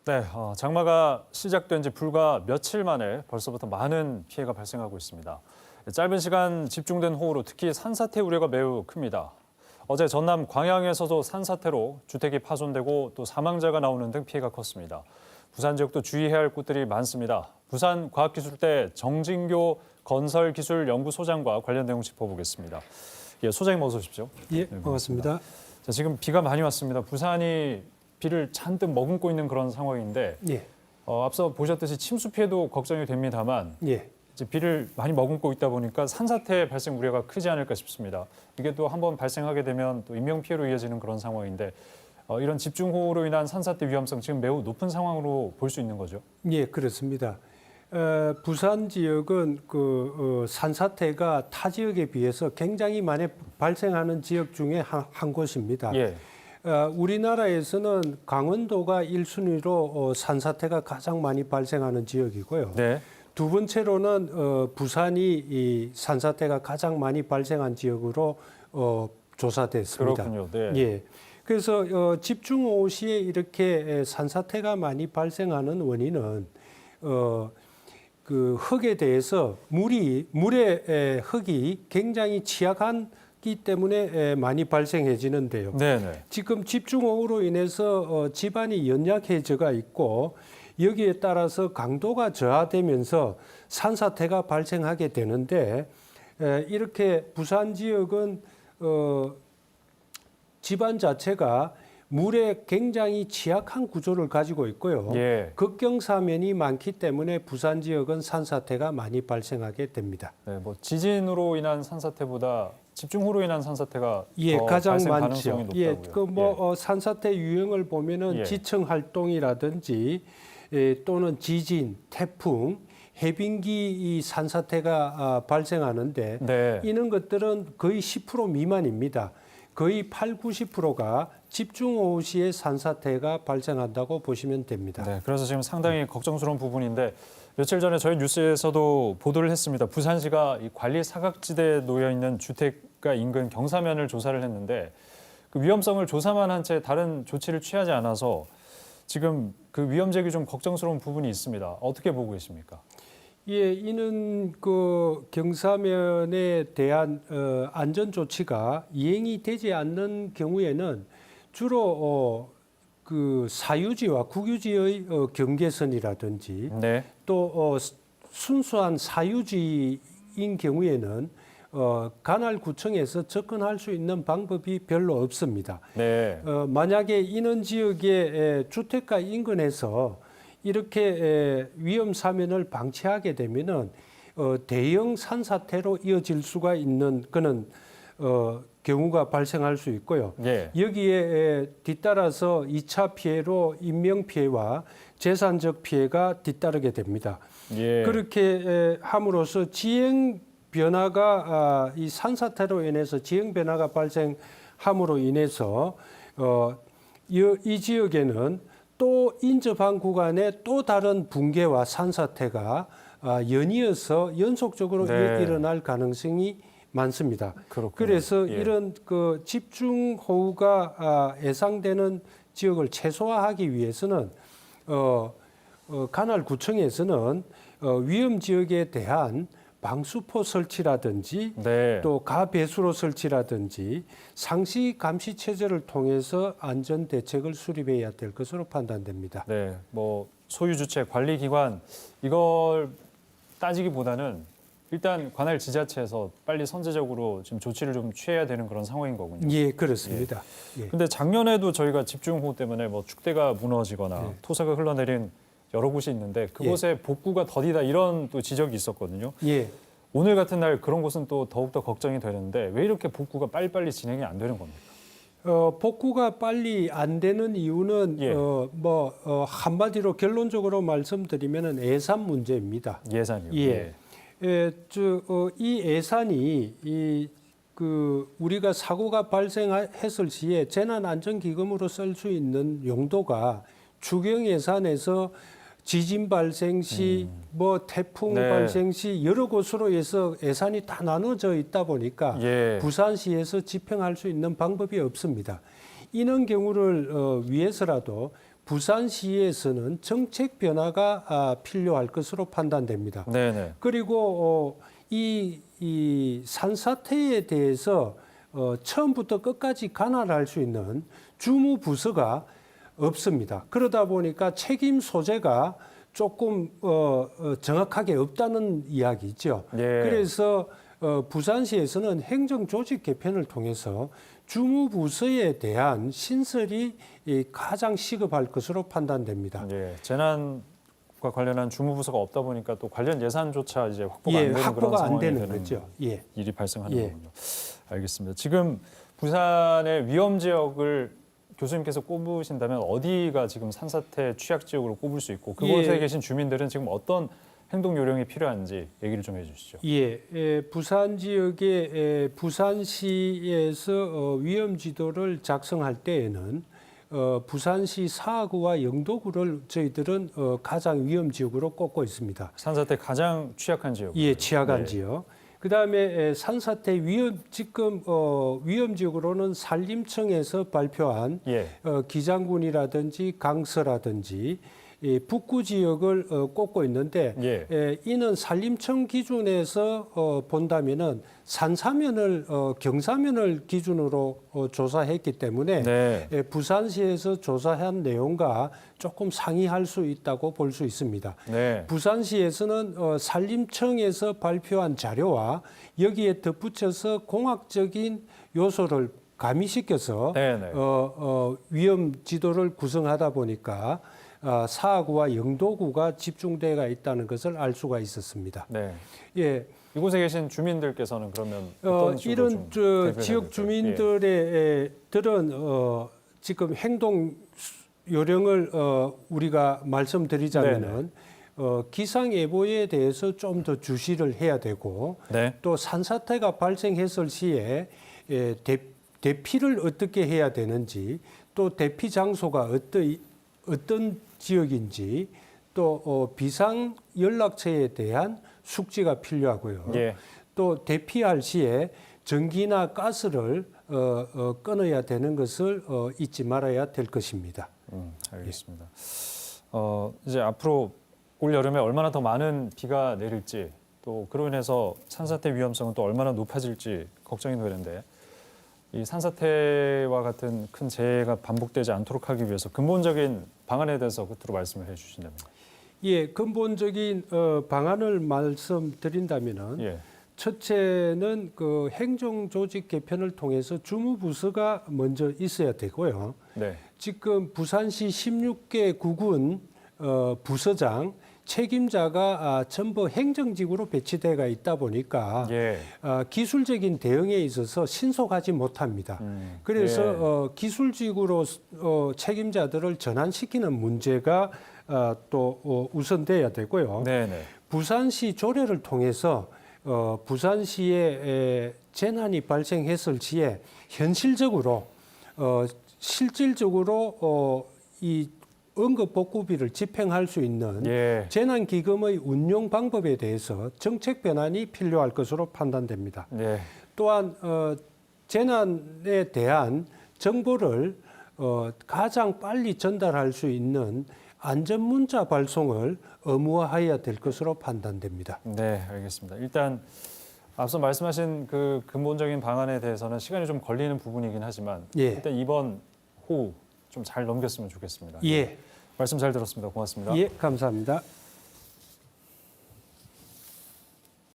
네, 장마가 시작된 지 불과 며칠 만에 벌써부터 많은 피해가 발생하고 있습니다. 짧은 시간 집중된 호우로 특히 산사태 우려가 매우 큽니다. 어제 전남 광양에서도 산사태로 주택이 파손되고 또 사망자가 나오는 등 피해가 컸습니다. 부산 지역도 주의해야 할 곳들이 많습니다. 부산과학기술대 정진교 건설기술연구소장과 관련 내용 짚어보겠습니다. 예, 소장님 어서 오십시오. 예, 반갑습니다. 자, 지금 비가 많이 왔습니다. 부산이 비를 잔뜩 머금고 있는 그런 상황인데 예, 앞서 보셨듯이 침수 피해도 걱정이 됩니다만 예. 이제 비를 많이 머금고 있다 보니까 산사태 발생 우려가 크지 않을까 싶습니다. 이게 또 한번 발생하게 되면 또 인명 피해로 이어지는 그런 상황인데 이런 집중호우로 인한 산사태 위험성 지금 매우 높은 상황으로 볼 수 있는 거죠. 예, 그렇습니다. 부산 지역은 산사태가 타 지역에 비해서 굉장히 많이 발생하는 지역 중에 한 곳입니다. 예. 우리나라에서는 강원도가 1순위로 산사태가 가장 많이 발생하는 지역이고요. 네. 두 번째로는 부산이 이 산사태가 가장 많이 발생한 지역으로 조사됐습니다. 그렇군요. 네. 예. 그래서 집중호우 시에 이렇게 산사태가 많이 발생하는 원인은 그 흙에 대해서 물의 흙이 굉장히 취약하기 때문에 많이 발생해지는데요. 네네. 지금 집중호우로 인해서 집안이 연약해져가 있고 여기에 따라서 강도가 저하되면서 산사태가 발생하게 되는데 이렇게 부산 지역은 집안 자체가 물에 굉장히 취약한 구조를 가지고 있고요. 예. 극경사면이 많기 때문에 부산 지역은 산사태가 많이 발생하게 됩니다. 네, 뭐 지진으로 인한 산사태보다 집중호우로 인한 산사태가 예, 더 가장 발생 많죠. 가능성이 예, 높다고요. 산사태 유형을 보면은 예. 지층 활동이라든지 또는 지진, 태풍, 해빙기 이 산사태가 발생하는데 네. 이런 것들은 거의 10% 미만입니다. 거의 8, 90%가 집중호우 시에 산사태가 발생한다고 보시면 됩니다. 네, 그래서 지금 상당히 걱정스러운 부분인데 며칠 전에 저희 뉴스에서도 보도를 했습니다. 부산시가 이 관리 사각지대에 놓여 있는 주택가 인근 경사면을 조사를 했는데 그 위험성을 조사만 한 채 다른 조치를 취하지 않아서 지금 그 위험적이 좀 걱정스러운 부분이 있습니다. 어떻게 보고 계십니까? 예, 이는 그 경사면에 대한 안전 조치가 이행이 되지 않는 경우에는 주로 그 사유지와 국유지의 경계선이라든지 네. 또 순수한 사유지인 경우에는 관할구청에서 접근할 수 있는 방법이 별로 없습니다. 네. 만약에 이런 지역의 주택가 인근에서 이렇게 위험 사면을 방치하게 되면은 대형 산사태로 이어질 수가 있는 그런 경우가 발생할 수 있고요. 예. 여기에 뒤따라서 2차 피해로 인명 피해와 재산적 피해가 뒤따르게 됩니다. 예. 그렇게 함으로써 지형 변화가 이 산사태로 인해서 지형 변화가 발생함으로 인해서 이 지역에는 또 인접한 구간에 또 다른 붕괴와 산사태가 연이어서 연속적으로 네. 일어날 가능성이 많습니다. 그렇군요. 그래서 예. 이런 그 집중호우가 예상되는 지역을 최소화하기 위해서는 관할구청에서는 위험 지역에 대한 방수포 설치라든지 네. 또 가배수로 설치라든지 상시 감시 체제를 통해서 안전 대책을 수립해야 될 것으로 판단됩니다. 네. 뭐 소유 주체 관리 기관 이걸 따지기보다는 일단 관할 지자체에서 빨리 선제적으로 지금 조치를 좀 취해야 되는 그런 상황인 거군요. 예, 그렇습니다. 예. 근데 작년에도 저희가 집중호우 때문에 뭐 축대가 무너지거나 예. 토사가 흘러내린 여러 곳이 있는데 그곳에 복구가 더디다 이런 또 지적이 있었거든요. 예. 오늘 같은 날 그런 곳은 또 더욱더 걱정이 되는데 왜 이렇게 복구가 빨리빨리 진행이 안 되는 겁니까? 복구가 빨리 안 되는 이유는 예. 한마디로 결론적으로 말씀드리면은 예산 문제입니다. 예산이요. 예. 이 예산이 우리가 사고가 발생했을 시에 재난안전기금으로 쓸 수 있는 용도가 추경 예산에서 지진 발생 시, 태풍 네. 발생 시 여러 곳으로 해서 예산이 다 나눠져 있다 보니까 예. 부산시에서 집행할 수 있는 방법이 없습니다. 이런 경우를 위해서라도 부산시에서는 정책 변화가 필요할 것으로 판단됩니다. 네네. 그리고 이 산사태에 대해서 처음부터 끝까지 관할할 수 있는 주무부서가 없습니다. 그러다 보니까 책임 소재가 조금 정확하게 없다는 이야기죠. 예. 그래서 부산시에서는 행정조직 개편을 통해서 주무부서에 대한 신설이 가장 시급할 것으로 판단됩니다. 예. 재난과 관련한 주무부서가 없다 보니까 또 관련 예산조차 이제 확보가 안 예, 되는 그런 확보가 안 상황이 되는 되는 거죠. 예. 일이 발생하는 예. 거군요. 알겠습니다. 지금 부산의 위험 지역을 교수님께서 꼽으신다면 어디가 지금 산사태 취약 지역으로 꼽을 수 있고 그곳에 예. 계신 주민들은 지금 어떤 행동 요령이 필요한지 얘기를 좀 해주시죠. 예, 부산 지역의 부산시에서 위험 지도를 작성할 때에는 부산시 사구와 영도구를 저희들은 가장 위험 지역으로 꼽고 있습니다. 산사태 가장 취약한 지역. 예, 취약한 네. 지역. 그다음에 산사태 지금 위험 지역으로는 산림청에서 발표한 예. 기장군이라든지 강서라든지 이 북구 지역을 꼽고 있는데 예. 이는 산림청 기준에서 본다면은 산사면을 경사면을 기준으로 조사했기 때문에 네. 부산시에서 조사한 내용과 조금 상이할 수 있다고 볼 수 있습니다. 네. 부산시에서는 산림청에서 발표한 자료와 여기에 덧붙여서 공학적인 요소를 가미시켜서 네네. 위험 지도를 구성하다 보니까 사구와 영도구가 집중되어 있다는 것을 알 수가 있었습니다. 네. 예, 이곳에 계신 주민들께서는 그러면 어떤 식으로 이런 좀 대비해야 지역 될까요? 주민들은 지금 행동 요령을 우리가 말씀드리자면은 기상 예보에 대해서 좀 더 주시를 해야 되고 네. 또 산사태가 발생했을 시에 대피를 어떻게 해야 되는지 또 대피 장소가 어떤 지역인지 또 비상 연락처에 대한 숙지가 필요하고요. 예. 또 대피할 시에 전기나 가스를 끊어야 되는 것을 잊지 말아야 될 것입니다. 알겠습니다. 이제 앞으로 올 여름에 얼마나 더 많은 비가 내릴지 또 그로 인해서 산사태 위험성은 또 얼마나 높아질지 걱정이 되는데 이 산사태와 같은 큰 재해가 반복되지 않도록 하기 위해서 근본적인 방안에 대해서 끝으로 말씀을 해주신다면. 예, 근본적인 방안을 말씀드린다면은 예. 첫째는 그 행정조직 개편을 통해서 주무부서가 먼저 있어야 되고요. 네. 지금 부산시 16개 구군 부서장 책임자가 전부 행정직으로 배치되어 있다 보니까 예. 기술적인 대응에 있어서 신속하지 못합니다. 그래서 기술직으로 책임자들을 전환시키는 문제가 또 우선돼야 되고요. 네네. 부산시 조례를 통해서 부산시에 재난이 발생했을 시에 현실적으로 실질적으로 이 응급복구비를 집행할 수 있는 예. 재난기금의 운용 방법에 대해서 정책 변환이 필요할 것으로 판단됩니다. 네. 또한 재난에 대한 정보를 가장 빨리 전달할 수 있는 안전문자 발송을 의무화해야 될 것으로 판단됩니다. 네, 알겠습니다. 일단 앞서 말씀하신 그 근본적인 방안에 대해서는 시간이 좀 걸리는 부분이긴 하지만 예. 일단 이번 호우 좀 잘 넘겼으면 좋겠습니다. 예, 말씀 잘 들었습니다. 고맙습니다. 예, 감사합니다.